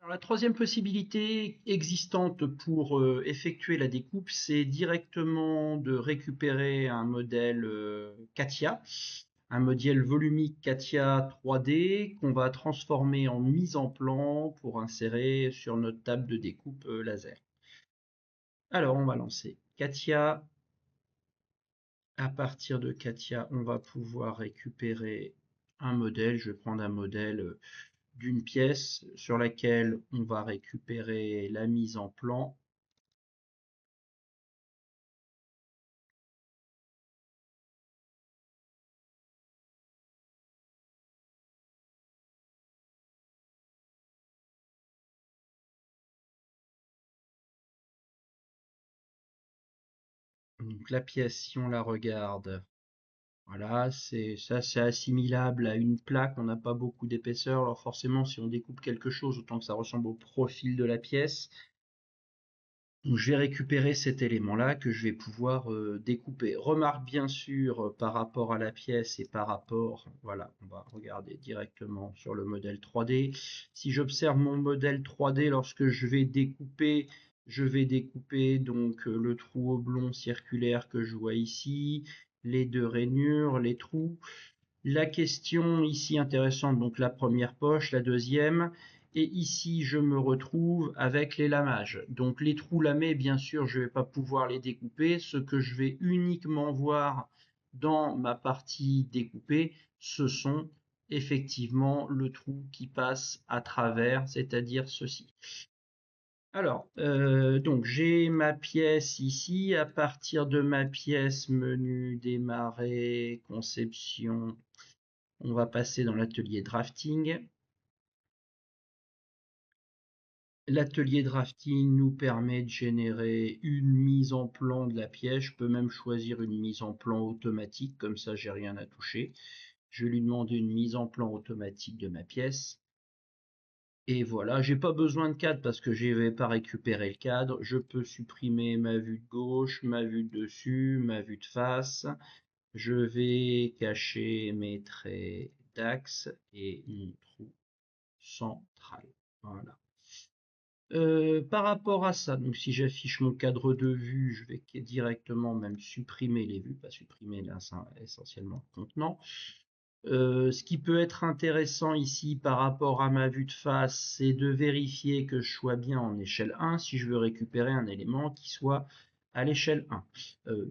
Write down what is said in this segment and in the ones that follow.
Alors, la troisième possibilité existante pour effectuer la découpe, c'est directement de récupérer un modèle CATIA, un modèle volumique CATIA 3D qu'on va transformer en mise en plan pour insérer sur notre table de découpe laser. Alors, on va lancer CATIA. À partir de CATIA, on va pouvoir récupérer un modèle. Je vais prendre un modèle d'une pièce sur laquelle on va récupérer la mise en plan. Donc la pièce, si on la regarde, voilà, c'est assimilable à une plaque, on n'a pas beaucoup d'épaisseur, alors forcément si on découpe quelque chose, autant que ça ressemble au profil de la pièce. Donc je vais récupérer cet élément-là que je vais pouvoir découper. Remarque bien sûr par rapport à la pièce et par rapport, voilà, on va regarder directement sur le modèle 3D. Si j'observe mon modèle 3D lorsque je vais découper donc le trou oblong circulaire que je vois ici, les deux rainures, les trous. La question ici intéressante, donc la première poche, la deuxième, et ici je me retrouve avec les lamages. Donc les trous lamés, bien sûr, je ne vais pas pouvoir les découper. Ce que je vais uniquement voir dans ma partie découpée, ce sont effectivement le trou qui passe à travers, c'est-à-dire ceci. Alors, donc j'ai ma pièce ici. À partir de ma pièce, menu démarrer, conception, on va passer dans l'atelier drafting. L'atelier drafting nous permet de générer une mise en plan de la pièce. Je peux même choisir une mise en plan automatique, comme ça j'ai rien à toucher. Je vais lui demander une mise en plan automatique de ma pièce. Et voilà, j'ai pas besoin de cadre parce que je vais pas récupérer le cadre. Je peux supprimer ma vue de gauche, ma vue de dessus, ma vue de face. Je vais cacher mes traits d'axe et mon trou central. Voilà. Par rapport à ça, donc si j'affiche mon cadre de vue, je vais directement même supprimer les vues, pas supprimer essentiellement le contenant. Ce qui peut être intéressant ici par rapport à ma vue de face, c'est de vérifier que je sois bien en échelle 1 si je veux récupérer un élément qui soit à l'échelle 1.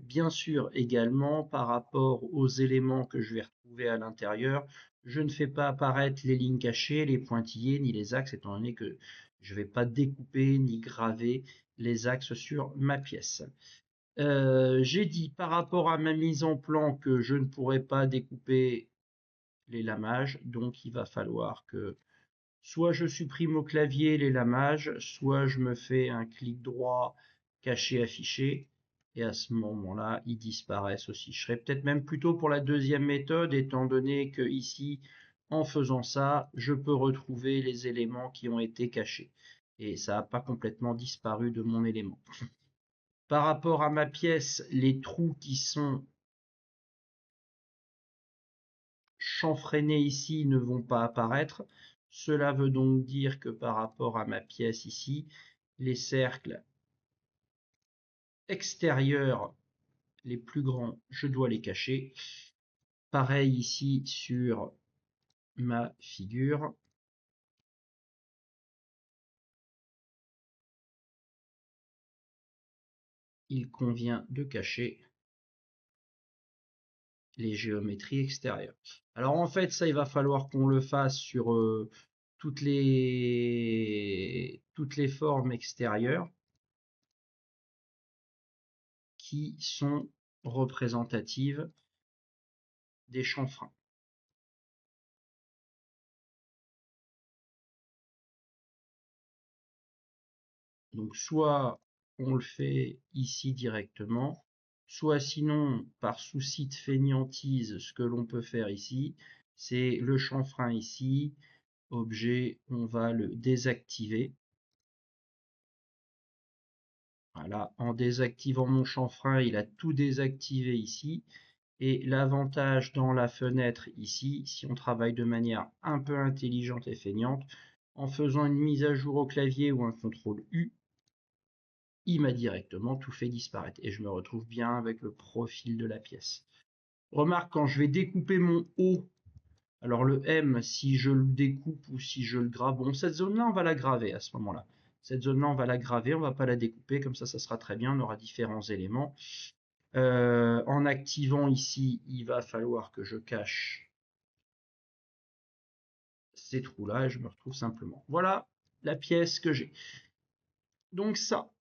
Bien sûr, également par rapport aux éléments que je vais retrouver à l'intérieur, je ne fais pas apparaître les lignes cachées, les pointillés, ni les axes, étant donné que je ne vais pas découper ni graver les axes sur ma pièce. J'ai dit par rapport à ma mise en plan que je ne pourrais pas découper les lamages, donc il va falloir que soit je supprime au clavier les lamages, soit je me fais un clic droit, cacher, afficher, et à ce moment-là, ils disparaissent aussi. Je serais peut-être même plutôt pour la deuxième méthode, étant donné que ici, en faisant ça, je peux retrouver les éléments qui ont été cachés. Et ça n'a pas complètement disparu de mon élément. Par rapport à ma pièce, les trous qui sont chanfreinés ici ne vont pas apparaître. Cela veut donc dire que par rapport à ma pièce ici, les cercles extérieurs les plus grands, je dois les cacher. Pareil ici sur ma figure. Il convient de cacher les géométries extérieures. Alors en fait, ça, il va falloir qu'on le fasse sur toutes les formes extérieures qui sont représentatives des chanfreins. Donc soit on le fait ici directement, soit sinon par souci de fainéantise, ce que l'on peut faire ici, c'est le chanfrein ici, objet, on va le désactiver. Voilà, en désactivant mon chanfrein, il a tout désactivé ici. Et l'avantage dans la fenêtre ici, si on travaille de manière un peu intelligente et feignante, En faisant une mise à jour au clavier ou un CTRL U, il m'a directement tout fait disparaître et je me retrouve bien avec le profil de la pièce. Remarque, quand je vais découper mon O, alors le M, si je le découpe ou si je le grave, bon, cette zone-là, on va la graver à ce moment-là. Cette zone-là, on va la graver, on va pas la découper, comme ça sera très bien, on aura différents éléments. En activant ici, il va falloir que je cache ces trous-là et je me retrouve simplement. Voilà la pièce que j'ai. Donc ça,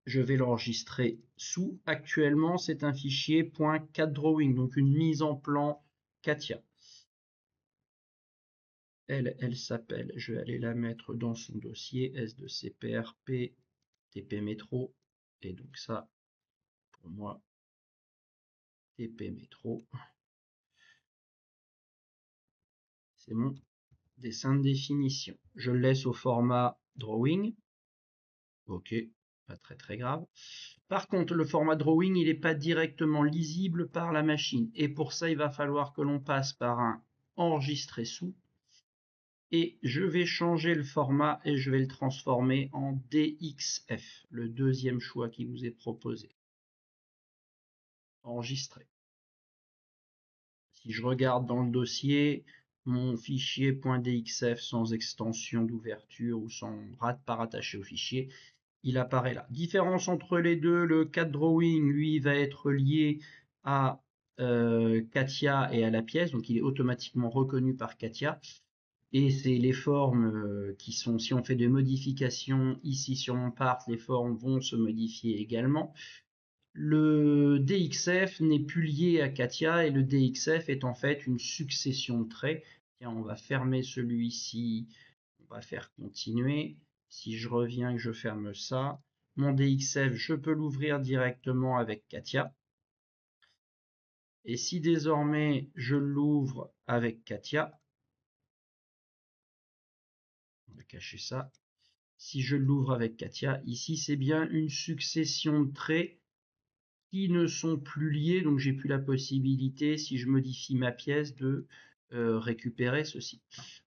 je vais l'enregistrer sous. Actuellement, c'est un fichier .catdrawing, donc une mise en plan Katia. Elle s'appelle, je vais aller la mettre dans son dossier S2CPRP TP Métro. Et donc ça, pour moi, TP Métro, c'est mon dessin de définition. Je le laisse au format drawing. Ok, pas très grave. Par contre, le format drawing, il n'est pas directement lisible par la machine. Et pour ça, il va falloir que l'on passe par un enregistrer sous. Et je vais changer le format et je vais le transformer en DXF, le deuxième choix qui vous est proposé. Enregistrer. Si je regarde dans le dossier, mon fichier .dxf sans extension d'ouverture ou sans pas rattaché au fichier, il apparaît là. Différence entre les deux, le CatDrawing, lui, va être lié à Katia et à la pièce, donc il est automatiquement reconnu par Katia. Et c'est les formes qui sont, si on fait des modifications ici sur mon part, les formes vont se modifier également. Le DXF n'est plus lié à Katia et le DXF est en fait une succession de traits. Tiens, on va fermer celui-ci, on va faire continuer. Si je reviens et que je ferme ça, mon DXF, je peux l'ouvrir directement avec Katia. Et si désormais je l'ouvre avec Katia, on va cacher ça. Si je l'ouvre avec Katia, ici c'est bien une succession de traits qui ne sont plus liés, donc j'ai plus la possibilité, si je modifie ma pièce, de récupérer ceci.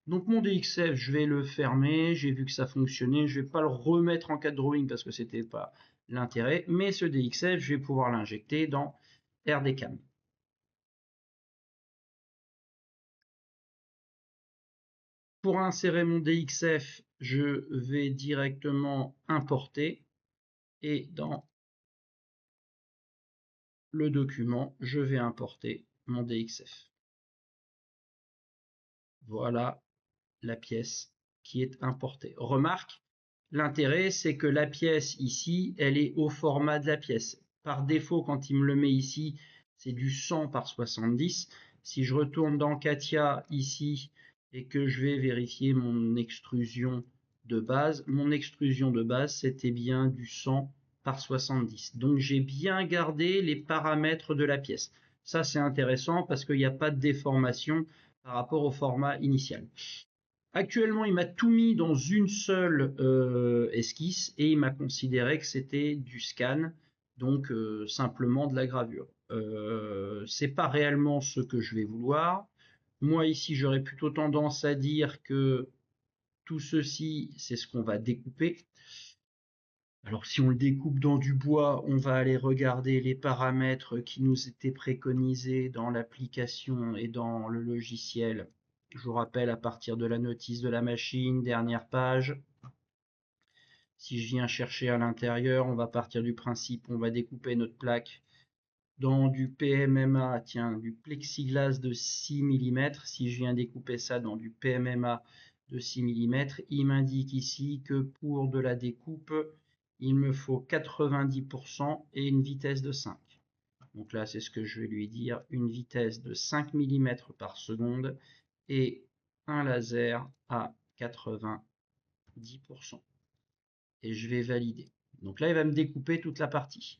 Donc mon DXF, je vais le fermer, j'ai vu que ça fonctionnait, je vais pas le remettre en CatDrawing parce que c'était pas l'intérêt, mais ce DXF, je vais pouvoir l'injecter dans RDCAM. Pour insérer mon DXF, je vais directement importer et dans le document, je vais importer mon DXF. Voilà la pièce qui est importée. Remarque, l'intérêt, c'est que la pièce ici, elle est au format de la pièce. Par défaut, quand il me le met ici, c'est du 100 par 70. Si je retourne dans Katia ici et que je vais vérifier mon extrusion de base, c'était bien du 100 par 70. Donc j'ai bien gardé les paramètres de la pièce. Ça, c'est intéressant parce qu'il n'y a pas de déformation par rapport au format initial. Actuellement, il m'a tout mis dans une seule esquisse et il m'a considéré que c'était du scan, donc simplement de la gravure. C'est pas réellement ce que je vais vouloir. Moi ici, j'aurais plutôt tendance à dire que tout ceci, c'est ce qu'on va découper. Alors si on le découpe dans du bois, on va aller regarder les paramètres qui nous étaient préconisés dans l'application et dans le logiciel. Je vous rappelle à partir de la notice de la machine, dernière page. Si je viens chercher à l'intérieur, on va partir du principe, on va découper notre plaque dans du PMMA, tiens, du plexiglas de 6 mm. Si je viens découper ça dans du PMMA de 6 mm, il m'indique ici que pour de la découpe, il me faut 90% et une vitesse de 5. Donc là, c'est ce que je vais lui dire, une vitesse de 5 mm par seconde et un laser à 90%. Et je vais valider. Donc là, il va me découper toute la partie.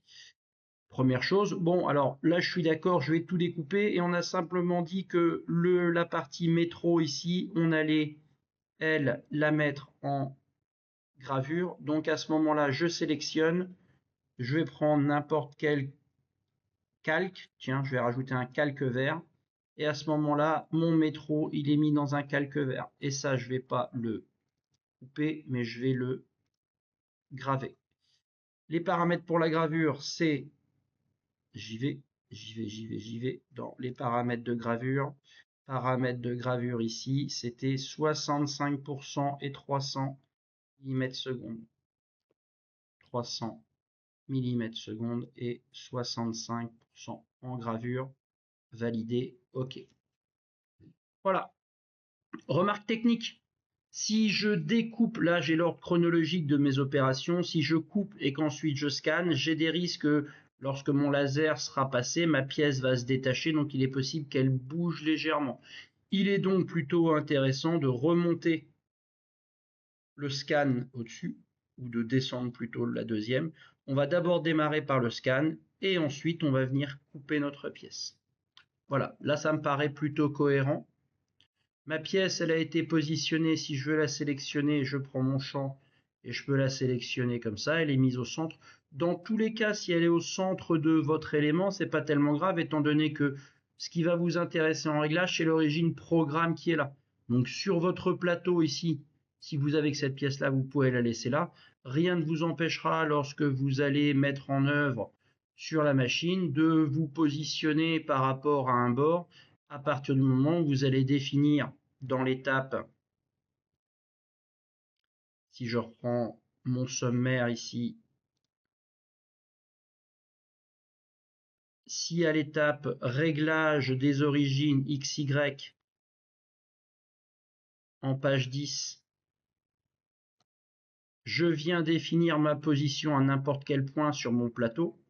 Première chose, bon, alors là, je suis d'accord, je vais tout découper et on a simplement dit que la partie métro ici, on allait, elle, la mettre en gravure. Donc à ce moment-là, je sélectionne, je vais prendre n'importe quel calque. Tiens, je vais rajouter un calque vert. Et à ce moment-là, mon métro, il est mis dans un calque vert. Et ça, je ne vais pas le couper, mais je vais le graver. Les paramètres pour la gravure, c'est, j'y vais, dans les paramètres de gravure. Paramètres de gravure ici, c'était 65% et 300 mm/s. 300 mm/s et 65% en gravure. Validé, OK. Voilà. Remarque technique. Si je découpe, là j'ai l'ordre chronologique de mes opérations, si je coupe et qu'ensuite je scanne, j'ai des risques que lorsque mon laser sera passé, ma pièce va se détacher, donc il est possible qu'elle bouge légèrement. Il est donc plutôt intéressant de remonter le scan au-dessus, ou de descendre plutôt la deuxième. On va d'abord démarrer par le scan, et ensuite on va venir couper notre pièce. Voilà, là ça me paraît plutôt cohérent. Ma pièce, elle a été positionnée. Si je veux la sélectionner, je prends mon champ et je peux la sélectionner comme ça. Elle est mise au centre. Dans tous les cas, si elle est au centre de votre élément, c'est pas tellement grave, étant donné que ce qui va vous intéresser en réglage, c'est l'origine programme qui est là. Donc sur votre plateau ici, si vous avez que cette pièce-là, vous pouvez la laisser là. Rien ne vous empêchera, lorsque vous allez mettre en œuvre sur la machine, de vous positionner par rapport à un bord à partir du moment où vous allez définir dans l'étape, si je reprends mon sommaire ici, si à l'étape réglage des origines XY en page 10, je viens définir ma position à n'importe quel point sur mon plateau,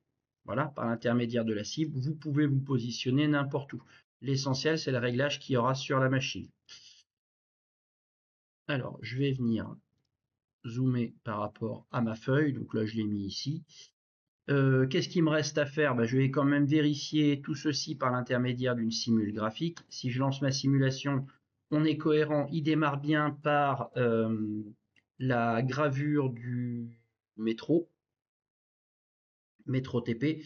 voilà, par l'intermédiaire de la cible, vous pouvez vous positionner n'importe où. L'essentiel, c'est le réglage qu'il y aura sur la machine. Alors, je vais venir zoomer par rapport à ma feuille, donc là je l'ai mis ici. Qu'est-ce qu'il me reste à faire? Je vais quand même vérifier tout ceci par l'intermédiaire d'une simule graphique. Si je lance ma simulation, on est cohérent, il démarre bien par la gravure du métro TP.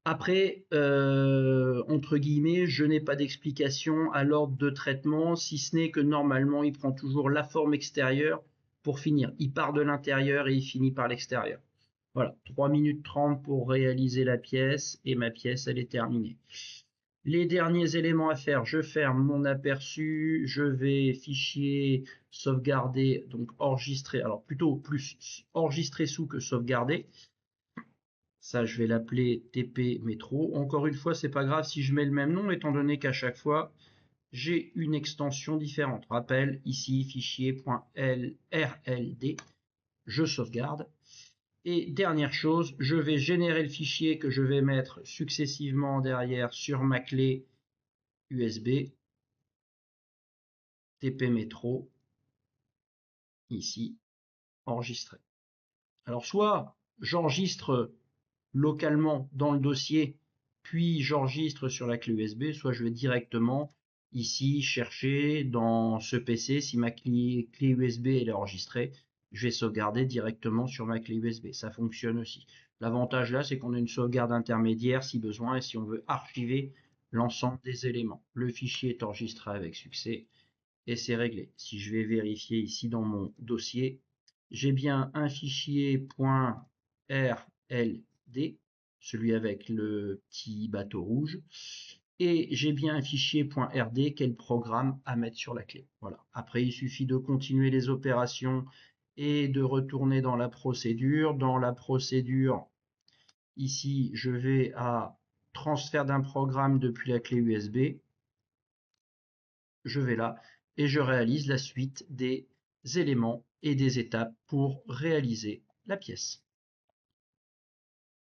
Après, entre guillemets, je n'ai pas d'explication à l'ordre de traitement, si ce n'est que normalement, il prend toujours la forme extérieure pour finir. Il part de l'intérieur et il finit par l'extérieur. Voilà, 3 minutes 30 pour réaliser la pièce, et ma pièce, elle est terminée. Les derniers éléments à faire, je ferme mon aperçu, je vais fichier sauvegarder, donc enregistrer, alors plutôt plus enregistrer sous que sauvegarder. Ça, je vais l'appeler TP Métro. Encore une fois, c'est pas grave si je mets le même nom, étant donné qu'à chaque fois, j'ai une extension différente. Rappel, ici, fichier.rld, je sauvegarde. Et dernière chose, je vais générer le fichier que je vais mettre successivement derrière sur ma clé USB, TP Métro, ici, enregistré. Alors, soit j'enregistre localement dans le dossier, puis j'enregistre sur la clé USB, soit je vais directement ici chercher dans ce PC, si ma clé USB est enregistrée, je vais sauvegarder directement sur ma clé USB. Ça fonctionne aussi. L'avantage là, c'est qu'on a une sauvegarde intermédiaire si besoin, et si on veut archiver l'ensemble des éléments. Le fichier est enregistré avec succès et c'est réglé. Si je vais vérifier ici dans mon dossier, j'ai bien un fichier .rld, celui avec le petit bateau rouge, et j'ai bien un fichier .rd qui est le programme à mettre sur la clé. Voilà. Après, il suffit de continuer les opérations et de retourner dans la procédure. Dans la procédure, ici, je vais à transfert d'un programme depuis la clé USB. Je vais là et je réalise la suite des éléments et des étapes pour réaliser la pièce.